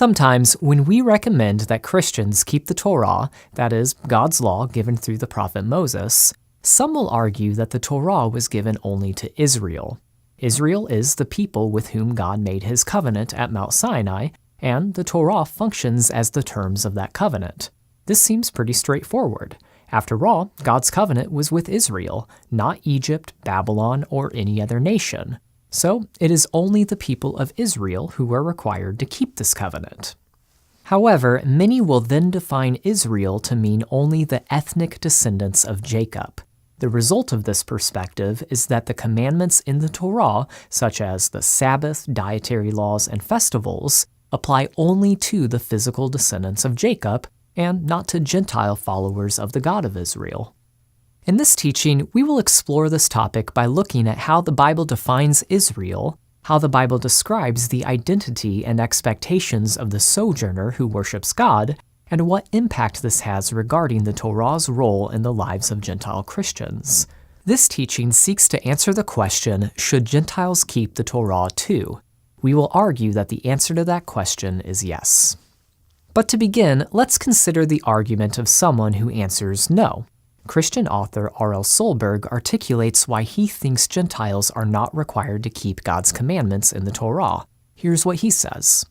Sometimes, when we recommend that Christians keep the Torah, that is, God's law given through the prophet Moses, some will argue that the Torah was given only to Israel. Israel is the people with whom God made his covenant at Mount Sinai, and the Torah functions as the terms of that covenant. This seems pretty straightforward. After all, God's covenant was with Israel, not Egypt, Babylon, or any other nation. So it is only the people of Israel who are required to keep this covenant. However, many will then define Israel to mean only the ethnic descendants of Jacob. The result of this perspective is that the commandments in the Torah, such as the Sabbath, dietary laws, and festivals, apply only to the physical descendants of Jacob and not to Gentile followers of the God of Israel. In this teaching, we will explore this topic by looking at how the Bible defines Israel, how the Bible describes the identity and expectations of the sojourner who worships God, and what impact this has regarding the Torah's role in the lives of Gentile Christians. This teaching seeks to answer the question, should Gentiles keep the Torah too? We will argue that the answer to that question is yes. But to begin, let's consider the argument of someone who answers no. Christian author R.L. Solberg articulates why he thinks Gentiles are not required to keep God's commandments in the Torah. Here's what he says.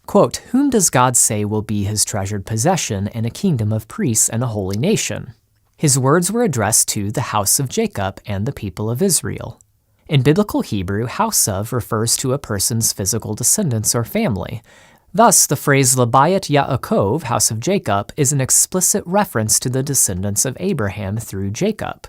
Quote, "Whom does God say will be his treasured possession and a kingdom of priests and a holy nation?" His words were addressed to the house of Jacob and the people of Israel. In biblical Hebrew, house of refers to a person's physical descendants or family. Thus, the phrase Labayat Yaakov, house of Jacob, is an explicit reference to the descendants of Abraham through Jacob.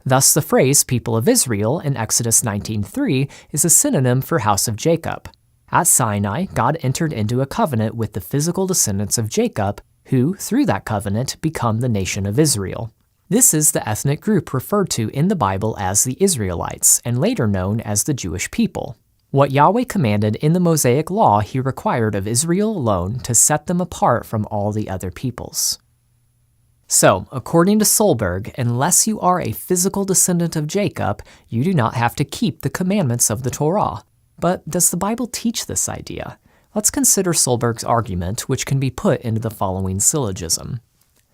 Thus, the phrase people of Israel in Exodus 19:3 is a synonym for house of Jacob. At Sinai, God entered into a covenant with the physical descendants of Jacob, who, through that covenant, become the nation of Israel. This is the ethnic group referred to in the Bible as the Israelites, and later known as the Jewish people. What Yahweh commanded in the Mosaic Law he required of Israel alone to set them apart from all the other peoples. So, according to Solberg, unless you are a physical descendant of Jacob, you do not have to keep the commandments of the Torah. But does the Bible teach this idea? Let's consider Solberg's argument, which can be put into the following syllogism.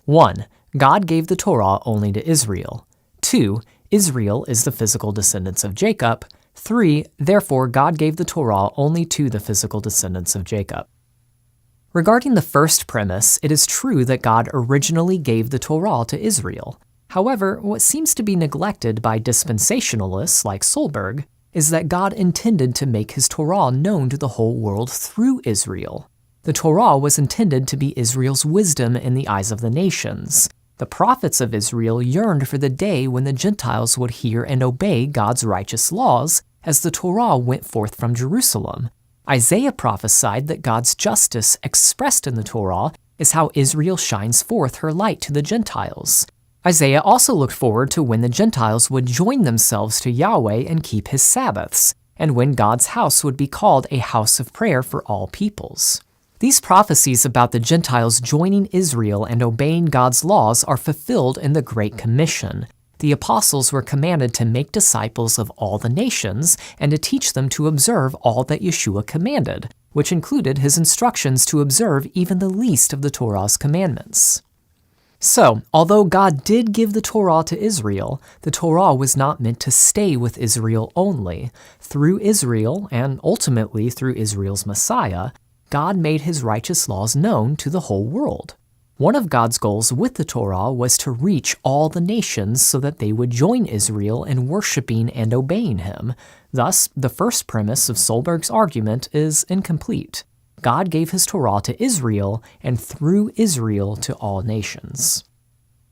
1. God gave the Torah only to Israel. 2. Israel is the physical descendants of Jacob. 3. Therefore, God gave the Torah only to the physical descendants of Jacob. Regarding the first premise, it is true that God originally gave the Torah to Israel. However, what seems to be neglected by dispensationalists like Solberg is that God intended to make his Torah known to the whole world through Israel. The Torah was intended to be Israel's wisdom in the eyes of the nations. The prophets of Israel yearned for the day when the Gentiles would hear and obey God's righteous laws as the Torah went forth from Jerusalem. Isaiah prophesied that God's justice expressed in the Torah is how Israel shines forth her light to the Gentiles. Isaiah also looked forward to when the Gentiles would join themselves to Yahweh and keep his Sabbaths, and when God's house would be called a house of prayer for all peoples. These prophecies about the Gentiles joining Israel and obeying God's laws are fulfilled in the Great Commission. The apostles were commanded to make disciples of all the nations and to teach them to observe all that Yeshua commanded, which included his instructions to observe even the least of the Torah's commandments. So, although God did give the Torah to Israel, the Torah was not meant to stay with Israel only. Through Israel, and ultimately through Israel's Messiah, God made his righteous laws known to the whole world. One of God's goals with the Torah was to reach all the nations so that they would join Israel in worshiping and obeying him. Thus, the first premise of Solberg's argument is incomplete. God gave his Torah to Israel, and through Israel to all nations.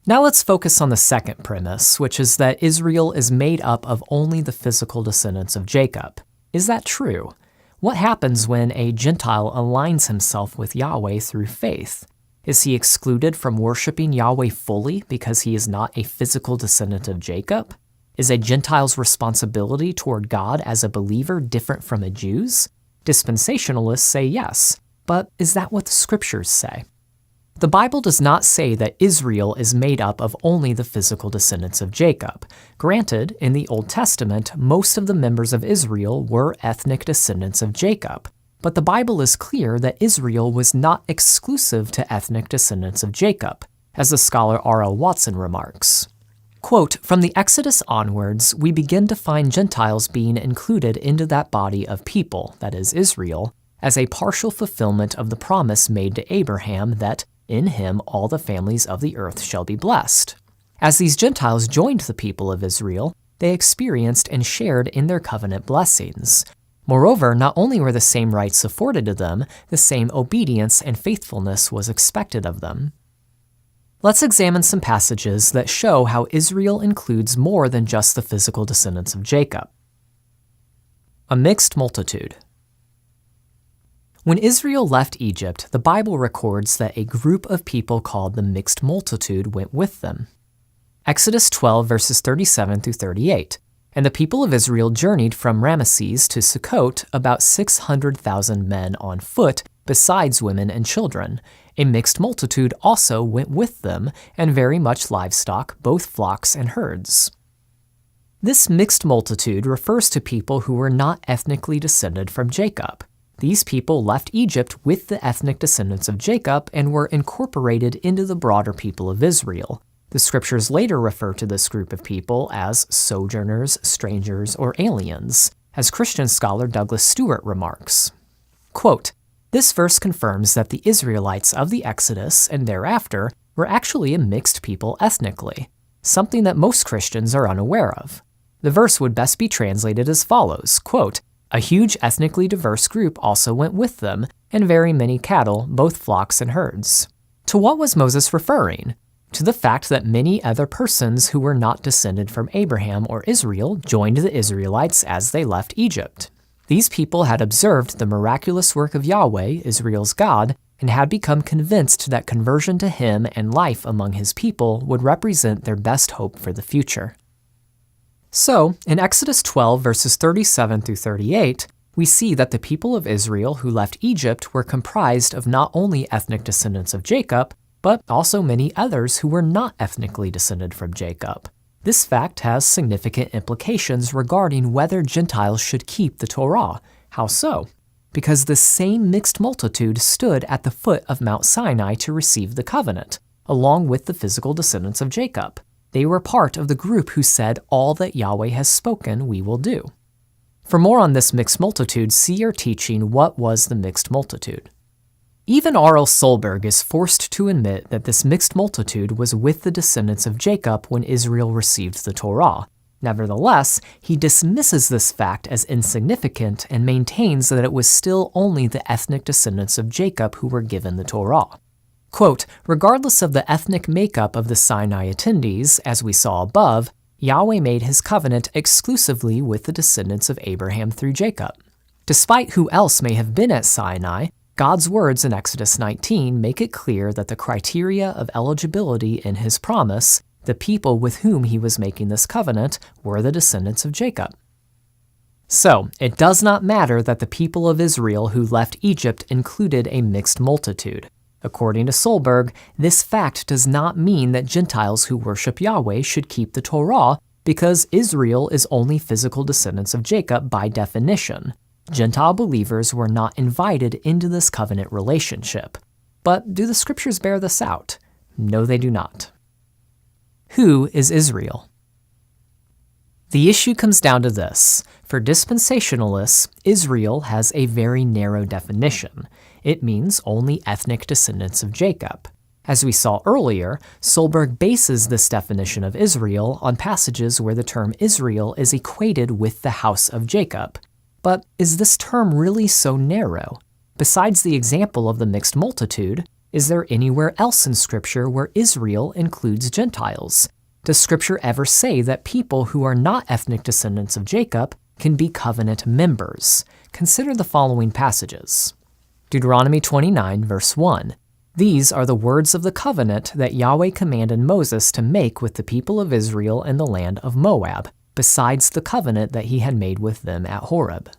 Now let's focus on the second premise, which is that Israel is made up of only the physical descendants of Jacob. Is that true? What happens when a Gentile aligns himself with Yahweh through faith? Is he excluded from worshiping Yahweh fully because he is not a physical descendant of Jacob? Is a Gentile's responsibility toward God as a believer different from a Jew's? Dispensationalists say yes, but is that what the scriptures say? The Bible does not say that Israel is made up of only the physical descendants of Jacob. Granted, in the Old Testament, most of the members of Israel were ethnic descendants of Jacob. but the Bible is clear that Israel was not exclusive to ethnic descendants of Jacob, as the scholar R.L. Watson remarks. Quote, "From the Exodus onwards, we begin to find Gentiles being included into that body of people, that is Israel, as a partial fulfillment of the promise made to Abraham that in him all the families of the earth shall be blessed. As these Gentiles joined the people of Israel, they experienced and shared in their covenant blessings. Moreover, not only were the same rights afforded to them, the same obedience and faithfulness was expected of them." Let's examine some passages that show how Israel includes more than just the physical descendants of Jacob. A mixed multitude. When Israel left Egypt, the Bible records that a group of people called the mixed multitude went with them. Exodus 12 verses 37 through 38. "And the people of Israel journeyed from Ramesses to Sukkot, about 600,000 men on foot, besides women and children. A mixed multitude also went with them, and very much livestock, both flocks and herds." This mixed multitude refers to people who were not ethnically descended from Jacob. These people left Egypt with the ethnic descendants of Jacob and were incorporated into the broader people of Israel. The scriptures later refer to this group of people as sojourners, strangers, or aliens, as Christian scholar Douglas Stewart remarks. Quote, "This verse confirms that the Israelites of the Exodus and thereafter were actually a mixed people ethnically, something that most Christians are unaware of. The verse would best be translated as follows, quote, "A huge ethnically diverse group also went with them, and very many cattle, both flocks and herds." To what was Moses referring? To the fact that many other persons who were not descended from Abraham or Israel joined the Israelites as they left Egypt. These people had observed the miraculous work of Yahweh, Israel's God, and had become convinced that conversion to him and life among his people would represent their best hope for the future. So, in Exodus 12 verses 37 through 38, we see that the people of Israel who left Egypt were comprised of not only ethnic descendants of Jacob, but also many others who were not ethnically descended from Jacob. This fact has significant implications regarding whether Gentiles should keep the Torah. How so? Because the same mixed multitude stood at the foot of Mount Sinai to receive the covenant, along with the physical descendants of Jacob. They were part of the group who said, "All that Yahweh has spoken, we will do." For more on this mixed multitude, see our teaching, What Was the Mixed Multitude? Even R.L. Solberg is forced to admit that this mixed multitude was with the descendants of Jacob when Israel received the Torah. Nevertheless, he dismisses this fact as insignificant and maintains that it was still only the ethnic descendants of Jacob who were given the Torah. Quote, "Regardless of the ethnic makeup of the Sinai attendees, as we saw above, Yahweh made his covenant exclusively with the descendants of Abraham through Jacob. Despite who else may have been at Sinai, God's words in Exodus 19 make it clear that the criteria of eligibility in his promise, the people with whom he was making this covenant, were the descendants of Jacob. So, it does not matter that the people of Israel who left Egypt included a mixed multitude. According to Solberg, this fact does not mean that Gentiles who worship Yahweh should keep the Torah, because Israel is only physical descendants of Jacob by definition. Gentile believers were not invited into this covenant relationship. But do the scriptures bear this out? No, they do not. Who is Israel? The issue comes down to this. For dispensationalists, Israel has a very narrow definition. It means only ethnic descendants of Jacob. As we saw earlier, Solberg bases this definition of Israel on passages where the term Israel is equated with the house of Jacob. But is this term really so narrow? Besides the example of the mixed multitude, is there anywhere else in Scripture where Israel includes Gentiles? Does Scripture ever say that people who are not ethnic descendants of Jacob can be covenant members? Consider the following passages. Deuteronomy 29, verse 1. These are the words of the covenant that Yahweh commanded Moses to make with the people of Israel in the land of Moab, besides the covenant that he had made with them at Horeb.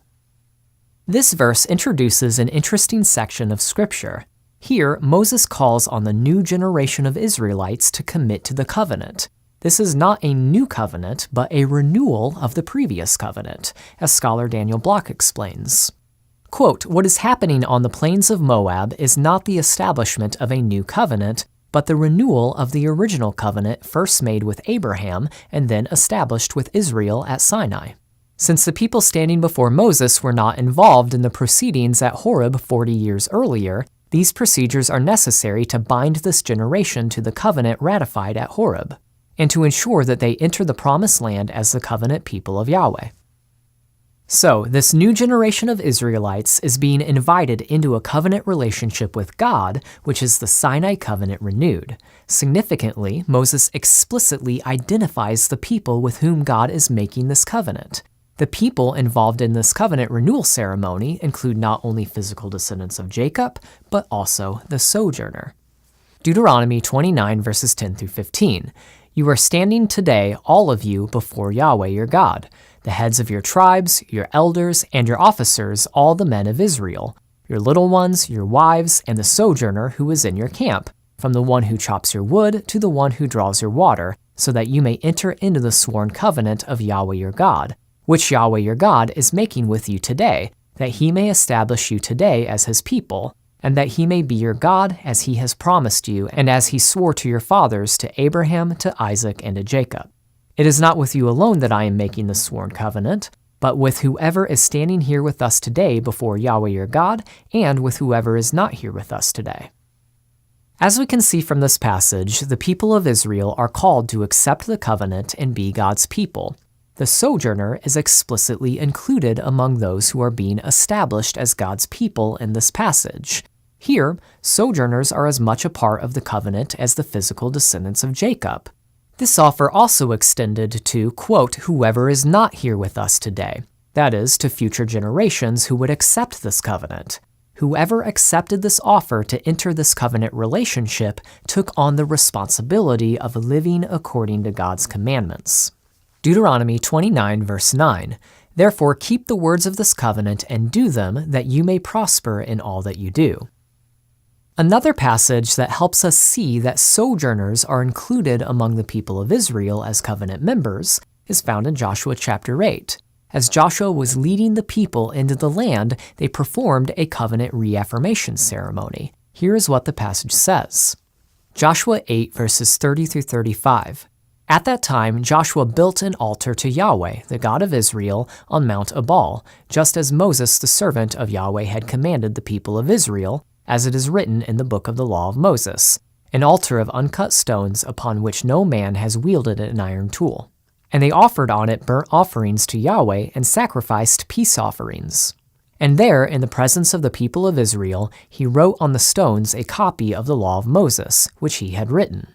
This verse introduces an interesting section of Scripture. Here, Moses calls on the new generation of Israelites to commit to the covenant. This is not a new covenant, but a renewal of the previous covenant, as scholar Daniel Block explains. Quote, "What is happening on the plains of Moab is not the establishment of a new covenant, but the renewal of the original covenant first made with Abraham and then established with Israel at Sinai." Since the people standing before Moses were not involved in the proceedings at Horeb 40 years earlier, these procedures are necessary to bind this generation to the covenant ratified at Horeb, and to ensure that they enter the promised land as the covenant people of Yahweh. So, this new generation of Israelites is being invited into a covenant relationship with God, which is the Sinai covenant renewed. Significantly, Moses explicitly identifies the people with whom God is making this covenant. The people involved in this covenant renewal ceremony include not only physical descendants of Jacob, but also the sojourner. Deuteronomy 29 verses 10 through 15. "You are standing today, all of you, before Yahweh your God, the heads of your tribes, your elders, and your officers, all the men of Israel, your little ones, your wives, and the sojourner who is in your camp, from the one who chops your wood to the one who draws your water, so that you may enter into the sworn covenant of Yahweh your God, which Yahweh your God is making with you today, that he may establish you today as his people, and that he may be your God as he has promised you, and as he swore to your fathers, to Abraham, to Isaac, and to Jacob. It is not with you alone that I am making this sworn covenant, but with whoever is standing here with us today before Yahweh your God, and with whoever is not here with us today." As we can see from this passage, the people of Israel are called to accept the covenant and be God's people. The sojourner is explicitly included among those who are being established as God's people in this passage. Here, sojourners are as much a part of the covenant as the physical descendants of Jacob. This offer also extended to, quote, "whoever is not here with us today," that is, to future generations who would accept this covenant. Whoever accepted this offer to enter this covenant relationship took on the responsibility of living according to God's commandments. Deuteronomy 29 verse 9, "Therefore keep the words of this covenant and do them, that you may prosper in all that you do." Another passage that helps us see that sojourners are included among the people of Israel as covenant members is found in Joshua chapter 8. As Joshua was leading the people into the land, they performed a covenant reaffirmation ceremony. Here is what the passage says. Joshua 8 verses 30 through 35. "At that time Joshua built an altar to Yahweh, the God of Israel, on Mount Ebal, just as Moses the servant of Yahweh had commanded the people of Israel, as it is written in the book of the law of Moses, an altar of uncut stones upon which no man has wielded an iron tool. And they offered on it burnt offerings to Yahweh and sacrificed peace offerings. And there, in the presence of the people of Israel, he wrote on the stones a copy of the law of Moses, which he had written.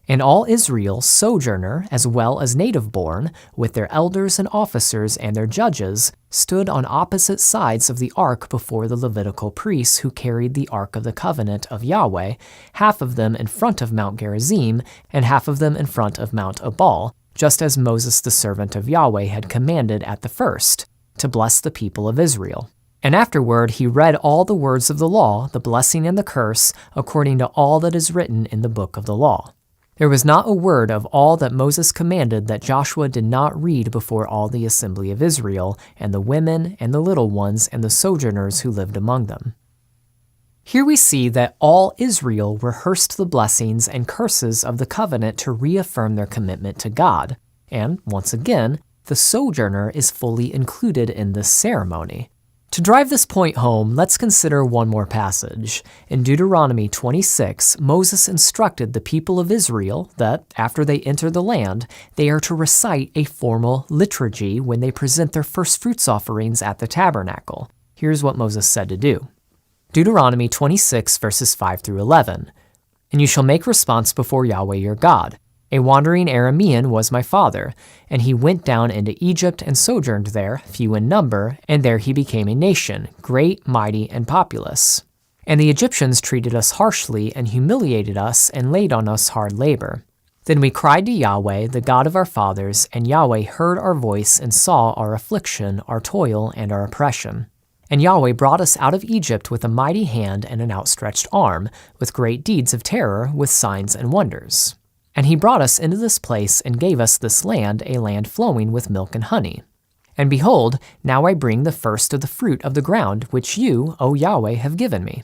And all Israel, sojourner as well as native-born, with their elders and officers and their judges, stood on opposite sides of the ark before the Levitical priests who carried the ark of the covenant of Yahweh, half of them in front of Mount Gerizim, and half of them in front of Mount Ebal, just as Moses the servant of Yahweh had commanded at the first, to bless the people of Israel. And afterward he read all the words of the law, the blessing and the curse, according to all that is written in the book of the law. There was not a word of all that Moses commanded that Joshua did not read before all the assembly of Israel, and the women, and the little ones, and the sojourners who lived among them. Here we see that all Israel rehearsed the blessings and curses of the covenant to reaffirm their commitment to God, and, once again, the sojourner is fully included in this ceremony. To drive this point home, let's consider one more passage. In Deuteronomy 26, Moses instructed the people of Israel that, after they enter the land, they are to recite a formal liturgy when they present their first fruits offerings at the tabernacle. Here's what Moses said to do. Deuteronomy 26, verses 5 through 11. "And you shall make response before Yahweh your God. A wandering Aramean was my father, and he went down into Egypt and sojourned there, few in number, and there he became a nation, great, mighty, and populous. And the Egyptians treated us harshly and humiliated us and laid on us hard labor. Then we cried to Yahweh, the God of our fathers, and Yahweh heard our voice and saw our affliction, our toil, and our oppression. And Yahweh brought us out of Egypt with a mighty hand and an outstretched arm, with great deeds of terror, with signs and wonders. And he brought us into this place and gave us this land, a land flowing with milk and honey. And behold, now I bring the first of the fruit of the ground, which you, O Yahweh, have given me.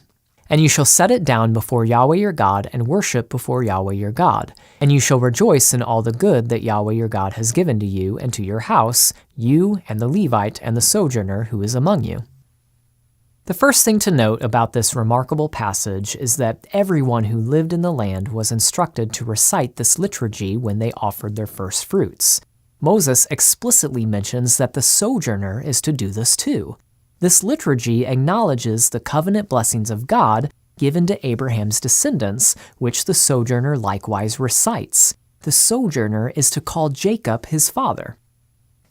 And you shall set it down before Yahweh your God, and worship before Yahweh your God. And you shall rejoice in all the good that Yahweh your God has given to you and to your house, you and the Levite and the sojourner who is among you. The first thing to note about this remarkable passage is that everyone who lived in the land was instructed to recite this liturgy when they offered their first fruits. Moses explicitly mentions that the sojourner is to do this too. This liturgy acknowledges the covenant blessings of God given to Abraham's descendants, which the sojourner likewise recites. The sojourner is to call Jacob his father.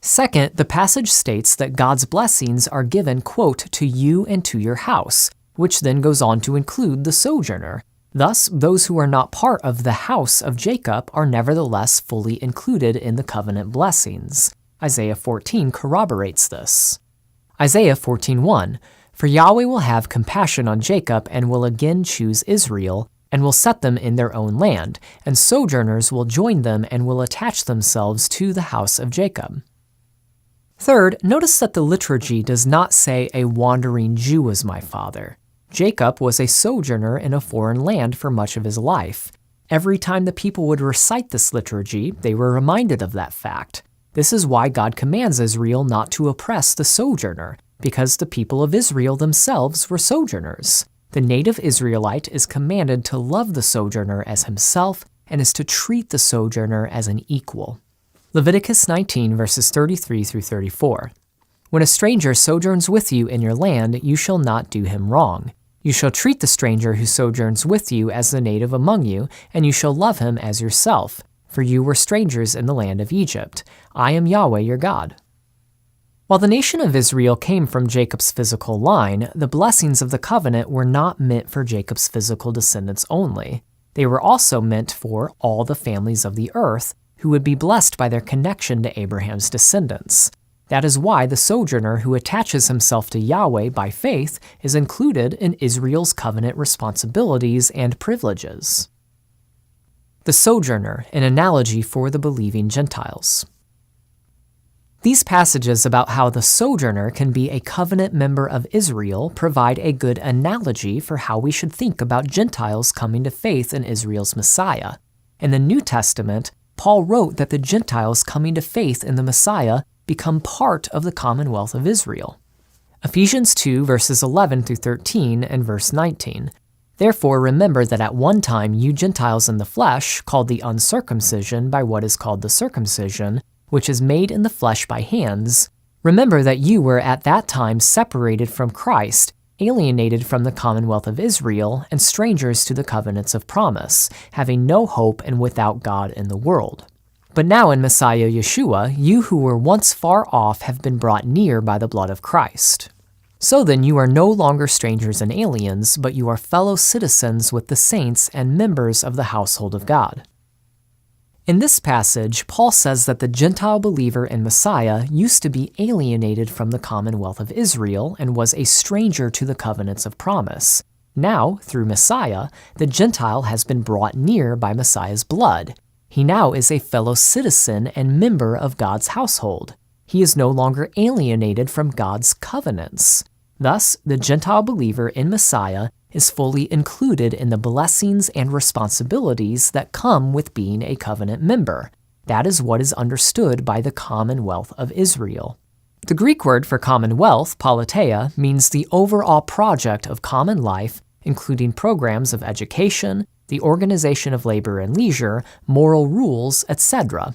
Second, the passage states that God's blessings are given, quote, to you and to your house, which then goes on to include the sojourner. Thus, those who are not part of the house of Jacob are nevertheless fully included in the covenant blessings. Isaiah 14 corroborates this. Isaiah 14:1, For Yahweh will have compassion on Jacob and will again choose Israel, and will set them in their own land, and sojourners will join them and will attach themselves to the house of Jacob. Third, notice that the liturgy does not say a wandering Jew was my father. Jacob was a sojourner in a foreign land for much of his life. Every time the people would recite this liturgy, they were reminded of that fact. This is why God commands Israel not to oppress the sojourner, because the people of Israel themselves were sojourners. The native Israelite is commanded to love the sojourner as himself and is to treat the sojourner as an equal. Leviticus 19 verses 33 through 34. When a stranger sojourns with you in your land, you shall not do him wrong. You shall treat the stranger who sojourns with you as the native among you, and you shall love him as yourself, for you were strangers in the land of Egypt. I am Yahweh your God. While the nation of Israel came from Jacob's physical line, the blessings of the covenant were not meant for Jacob's physical descendants only. They were also meant for all the families of the earth, who would be blessed by their connection to Abraham's descendants. That is why the sojourner who attaches himself to Yahweh by faith is included in Israel's covenant responsibilities and privileges. The sojourner, an analogy for the believing Gentiles. These passages about how the sojourner can be a covenant member of Israel provide a good analogy for how we should think about Gentiles coming to faith in Israel's Messiah. In the New Testament, Paul wrote that the Gentiles coming to faith in the Messiah become part of the commonwealth of Israel. Ephesians 2 verses 11 through 13 and verse 19. Therefore remember that at one time you Gentiles in the flesh, called the uncircumcision by what is called the circumcision, which is made in the flesh by hands, remember that you were at that time separated from Christ, alienated from the commonwealth of Israel, and strangers to the covenants of promise, having no hope and without God in the world. But now in Messiah Yeshua, you who were once far off have been brought near by the blood of Christ. So then you are no longer strangers and aliens, but you are fellow citizens with the saints and members of the household of God. In this passage, Paul says that the Gentile believer in Messiah used to be alienated from the commonwealth of Israel and was a stranger to the covenants of promise. Now, through Messiah, the Gentile has been brought near by Messiah's blood. He now is a fellow citizen and member of God's household. He is no longer alienated from God's covenants. Thus, the Gentile believer in Messiah is fully included in the blessings and responsibilities that come with being a covenant member. That is what is understood by the commonwealth of Israel. The Greek word for commonwealth, politeia, means the overall project of common life, including programs of education, the organization of labor and leisure, moral rules, etc.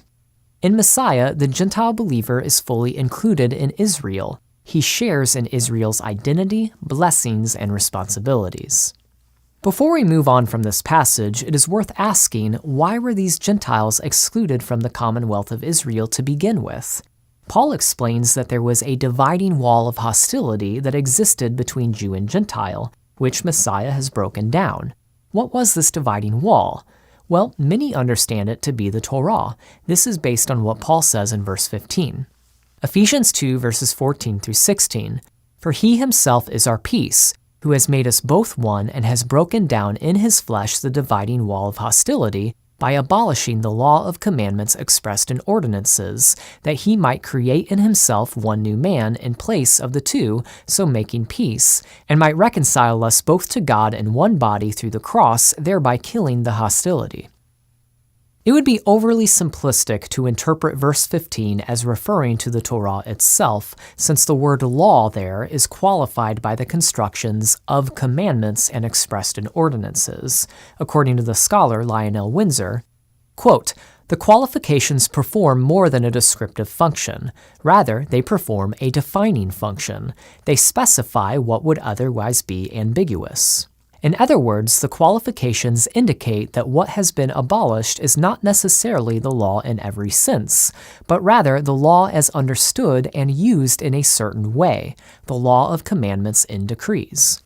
In Messiah, the Gentile believer is fully included in Israel. He shares in Israel's identity, blessings, and responsibilities. Before we move on from this passage, it is worth asking, why were these Gentiles excluded from the commonwealth of Israel to begin with? Paul explains that there was a dividing wall of hostility that existed between Jew and Gentile, which Messiah has broken down. What was this dividing wall? Well, many understand it to be the Torah. This is based on what Paul says in verse 15. Ephesians 2 verses 14 through 16. For he himself is our peace, who has made us both one and has broken down in his flesh the dividing wall of hostility by abolishing the law of commandments expressed in ordinances, that he might create in himself one new man in place of the two, so making peace, and might reconcile us both to God in one body through the cross, thereby killing the hostility. It would be overly simplistic to interpret verse 15 as referring to the Torah itself, since the word law there is qualified by the constructions of commandments and expressed in ordinances. According to the scholar Lionel Windsor, quote, "The qualifications perform more than a descriptive function. Rather, they perform a defining function. They specify what would otherwise be ambiguous." In other words, the qualifications indicate that what has been abolished is not necessarily the law in every sense, but rather the law as understood and used in a certain way, the law of commandments in decrees.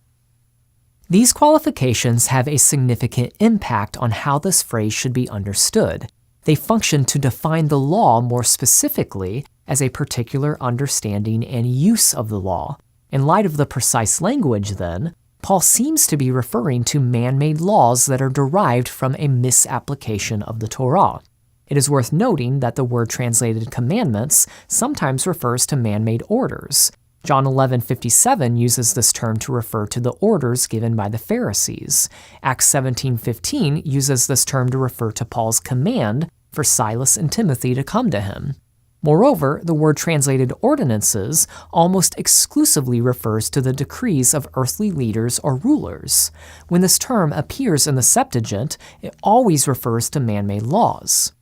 These qualifications have a significant impact on how this phrase should be understood. They function to define the law more specifically as a particular understanding and use of the law. In light of the precise language, then, Paul seems to be referring to man-made laws that are derived from a misapplication of the Torah. It is worth noting that the word translated commandments sometimes refers to man-made orders. John 11:57 uses this term to refer to the orders given by the Pharisees. Acts 17:15 uses this term to refer to Paul's command for Silas and Timothy to come to him. Moreover, the word translated ordinances almost exclusively refers to the decrees of earthly leaders or rulers. When this term appears in the Septuagint, it always refers to man-made laws.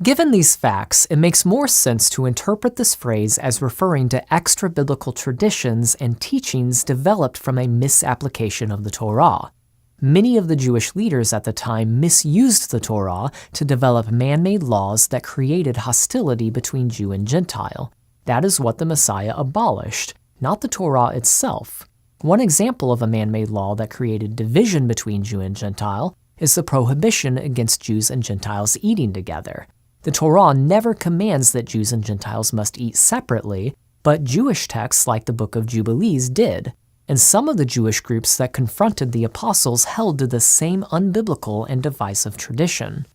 Given these facts, it makes more sense to interpret this phrase as referring to extra-biblical traditions and teachings developed from a misapplication of the Torah. Many of the Jewish leaders at the time misused the Torah to develop man-made laws that created hostility between Jew and Gentile. That is what the Messiah abolished, not the Torah itself. One example of a man-made law that created division between Jew and Gentile is the prohibition against Jews and Gentiles eating together. The Torah never commands that Jews and Gentiles must eat separately, but Jewish texts like the Book of Jubilees did. And some of the Jewish groups that confronted the apostles held to the same unbiblical and divisive tradition.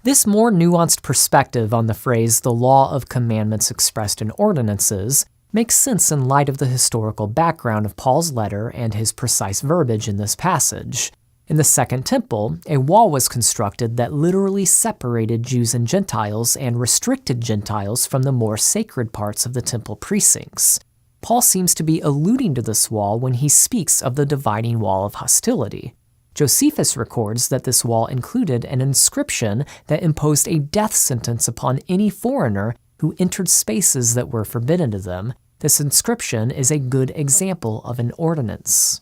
This more nuanced perspective on the phrase the law of commandments expressed in ordinances makes sense in light of the historical background of Paul's letter and his precise verbiage in this passage. In the Second Temple, a wall was constructed that literally separated Jews and Gentiles and restricted Gentiles from the more sacred parts of the temple precincts. Paul seems to be alluding to this wall when he speaks of the dividing wall of hostility. Josephus records that this wall included an inscription that imposed a death sentence upon any foreigner who entered spaces that were forbidden to them. This inscription is a good example of an ordinance.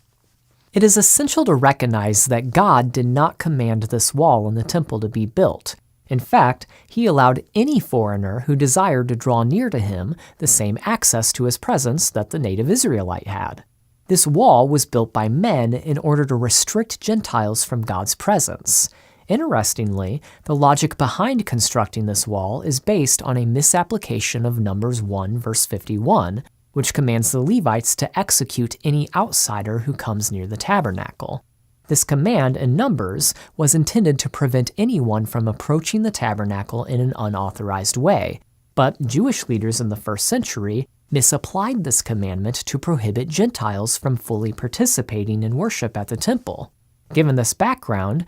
It is essential to recognize that God did not command this wall in the temple to be built. In fact, he allowed any foreigner who desired to draw near to him the same access to his presence that the native Israelite had. This wall was built by men in order to restrict Gentiles from God's presence. Interestingly, the logic behind constructing this wall is based on a misapplication of Numbers 1 verse 51, which commands the Levites to execute any outsider who comes near the tabernacle. This command in Numbers was intended to prevent anyone from approaching the tabernacle in an unauthorized way, but Jewish leaders in the first century misapplied this commandment to prohibit Gentiles from fully participating in worship at the temple. Given this background,